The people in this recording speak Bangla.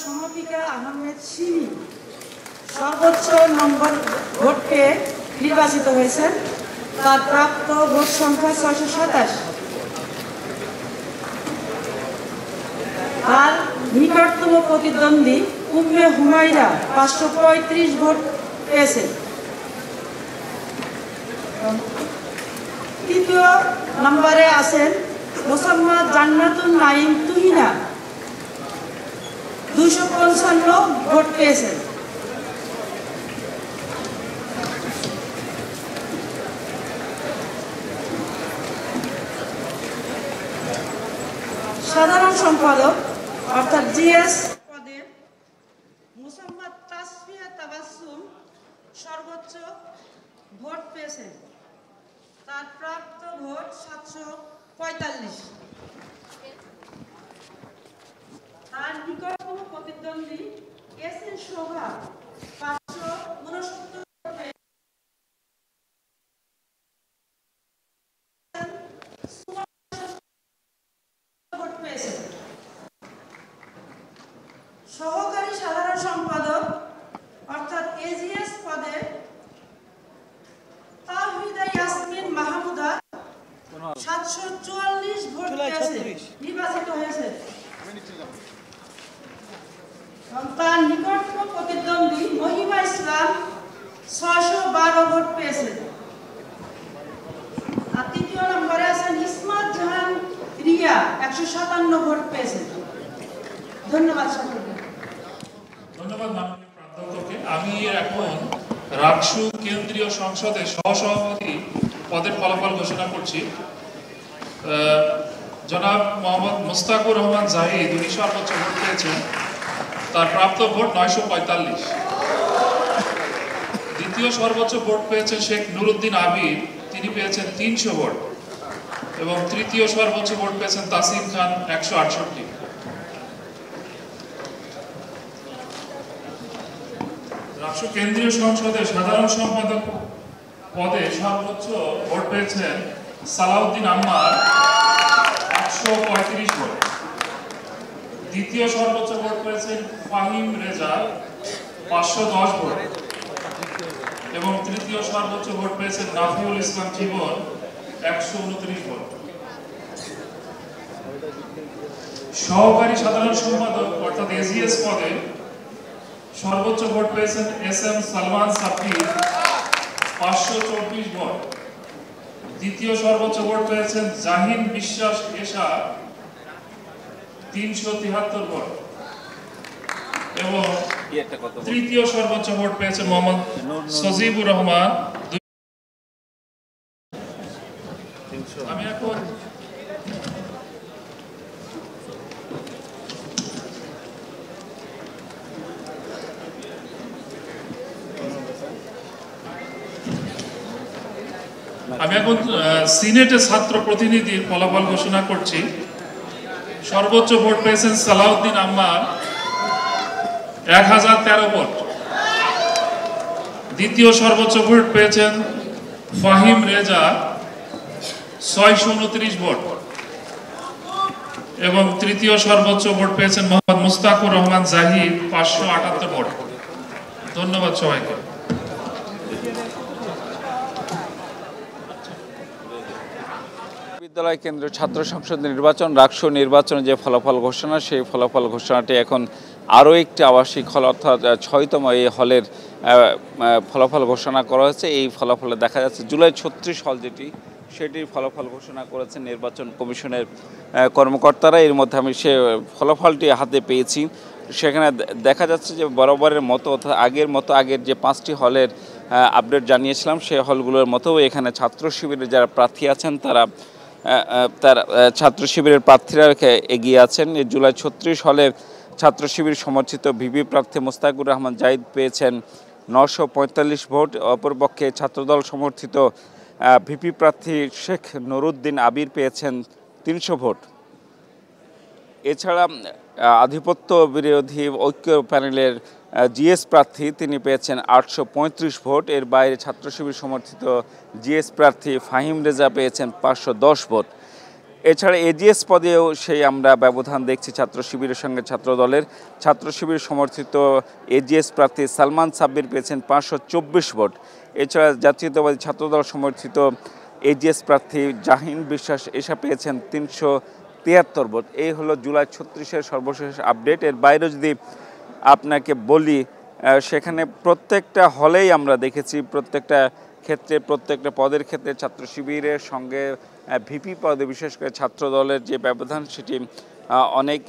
সমাপিকা আহমেদ সিমি সর্বোচ্চ নম্বর ভোট পেয়ে নির্বাচিত হয়েছেন। তার প্রাপ্ত ভোট সংখ্যা ৬২৭। আর নিকটতম প্রতিদ্বন্দ্বী উম্মে হুমায়রা ৫৩৫ ভোট পেয়েছেন। তৃতীয় নম্বরে আছেন মোসাম্মদ জান্নাতুন নাইম তুহিনা ২৫৫ ভোট পেয়েছেন। সাধারণ সম্পাদক অর্থাৎ জিএস পদে মোসাম্মদ তাসফিয়া তাবাসসুম সর্বোচ্চ ভোট পেয়েছেন। তার প্রাপ্ত ভোট ৭৪৫। তার নিকটতম প্রতিদ্বন্দ্বী এসএন শোভা ৫৬৯ ভোট পেয়েছেন। সহকারী সাধারণ সম্পাদক অর্থাৎ এজিএস পদে তাওহিদা ইয়াসমিন মাহমুদা ৭৪৪ ভোট পেয়েছে, নির্বাচিত হয়েছে। তার নিকটতম প্রতিদ্বন্দ্বী মহিমা ইসলাম ৬১২ ভোট পেয়েছে। আর তৃতীয় নম্বরে আছেন ইসমাত জাহান রিয়া ১৫৭ ভোট পেয়েছে। ধন্যবাদ সকলকে। ধন্যবাদ মাননীয় প্রাধ্যক্ষকে। আমি এখন রাকসু কেন্দ্রীয় সংসদের সহসভাপতি পদের ফলাফল ঘোষণা করছি। জনাব মোহাম্মদ মুস্তাকুর রহমান জাহিদ উনি সর্বোচ্চ ভোট পেয়েছেন। তার প্রাপ্ত ভোট ৯৪৫। দ্বিতীয় সর্বোচ্চ ভোট পেয়েছেন শেখ নুরুদ্দিন আবির, তিনি পেয়েছেন ৩০০ ভোট। এবং তৃতীয় সর্বোচ্চ ভোট পেয়েছেন তাসিম খান ১৬৮। রাকসু কেন্দ্রীয় সংসদের সাধারণ সম্পাদক পদে সর্বোচ্চ ভোট পেয়েছেন সালাউদ্দিন আম্মার ১৩৫ ভোট। দ্বিতীয় সর্বোচ্চ ভোট পেয়েছেন ফাহিম রেজা ৫১০ ভোট। এবং তৃতীয় সর্বোচ্চ ভোট পেয়েছেন নাফিউল ইসলাম জীবন ১২৯ ভোট। সহকারী সাধারণ সম্পাদক অর্থাৎ এজিএস পদে সর্বোচ্চ ভোট পেয়েছেন এস এম সালমান সাফি ৫২৪ ভোট। দ্বিতীয় সর্বোচ্চ ভোট পেয়েছেন জাহিন বিশ্বাস এশা ৩৭৩ ভোট। এবং তৃতীয় সর্বোচ্চ ভোট পেয়েছেন মোহাম্মদ সজিবুর রহমান। আমি এখন সিনেটে ছাত্র প্রতিনিধির ফলাফল ঘোষণা করছি। সর্বোচ্চ ভোট পেয়েছেন সালাউদ্দিন আম্মার ১০১৩ ভোট। দ্বিতীয় সর্বোচ্চ ভোট পেয়েছেন ফাহিম রেজা ৬২৯ ভোট। এবং তৃতীয় সর্বোচ্চ ভোট পেয়েছেন মোহাম্মদ মুস্তাকুর রহমান জাহিদ ৫৭৮ ভোট। ধন্যবাদ সবাইকে। বিদ্যালয় কেন্দ্রীয় ছাত্র সংসদ নির্বাচন রাকসু নির্বাচনের যে ফলাফল ঘোষণা, সেই ফলাফল ঘোষণাটি এখন আরও একটি আবাসিক হল অর্থাৎ ৬তম এই হলের ফলাফল ঘোষণা করা হয়েছে। এই ফলাফলে দেখা যাচ্ছে জুলাই ৩৬ হল যেটি, সেটির ফলাফল ঘোষণা করেছেন নির্বাচন কমিশনের কর্মকর্তারা। এর মধ্যে আমি সে ফলাফলটি হাতে পেয়েছি। সেখানে দেখা যাচ্ছে যে বরাবরের মতো অর্থাৎ আগের যে ৫টি হলের আপডেট জানিয়েছিলাম, সেই হলগুলোর মতো এখানে ছাত্র শিবিরের যারা প্রার্থী আছেন তারা ছাত্র শিবিরের প্রার্থীরা এগিয়ে আছেন। জুলাই ৩৬ হলে ছাত্র শিবির সমর্থিত ভিপি প্রার্থী মোস্তাকুর রহমান জাহিদ পেয়েছেন ৯৪৫ ভোট। অপরপক্ষে ছাত্রদল সমর্থিত ভিপি প্রার্থী শেখ নুরুদ্দিন আবির পেয়েছেন ৩০০ ভোট। এছাড়া আধিপত্য বিরোধী ঐক্য প্যানেলের জিএস প্রার্থী তিনি পেয়েছেন ৮৩৫ ভোট। এর বাইরে ছাত্র শিবির সমর্থিত জিএস প্রার্থী ফাহিম রেজা পেয়েছেন ৫১০ ভোট। এছাড়া এজিএস পদেও সেই আমরা ব্যবধান দেখছি ছাত্র শিবিরের সঙ্গে ছাত্র দলের। ছাত্র শিবির সমর্থিত এজিএস প্রার্থী সালমান সাব্বির পেয়েছেন 524 ভোট। এছাড়া জাতীয়তাবাদী ছাত্রদল সমর্থিত এজিএস প্রার্থী জাহিন বিশ্বাস এসা পেয়েছেন 373 ভোট। এই হলো জুলাই 36-এর সর্বশেষ আপডেট। এর বাইরে যদি আপনাকে বলি, সেখানে প্রত্যেকটা হলেই আমরা দেখেছি, প্রত্যেকটা ক্ষেত্রে, প্রত্যেকটা পদের ক্ষেত্রে ছাত্র শিবিরের সঙ্গে ভিপি পদে বিশেষ করে ছাত্র দলের যে ব্যবধান সেটি অনেক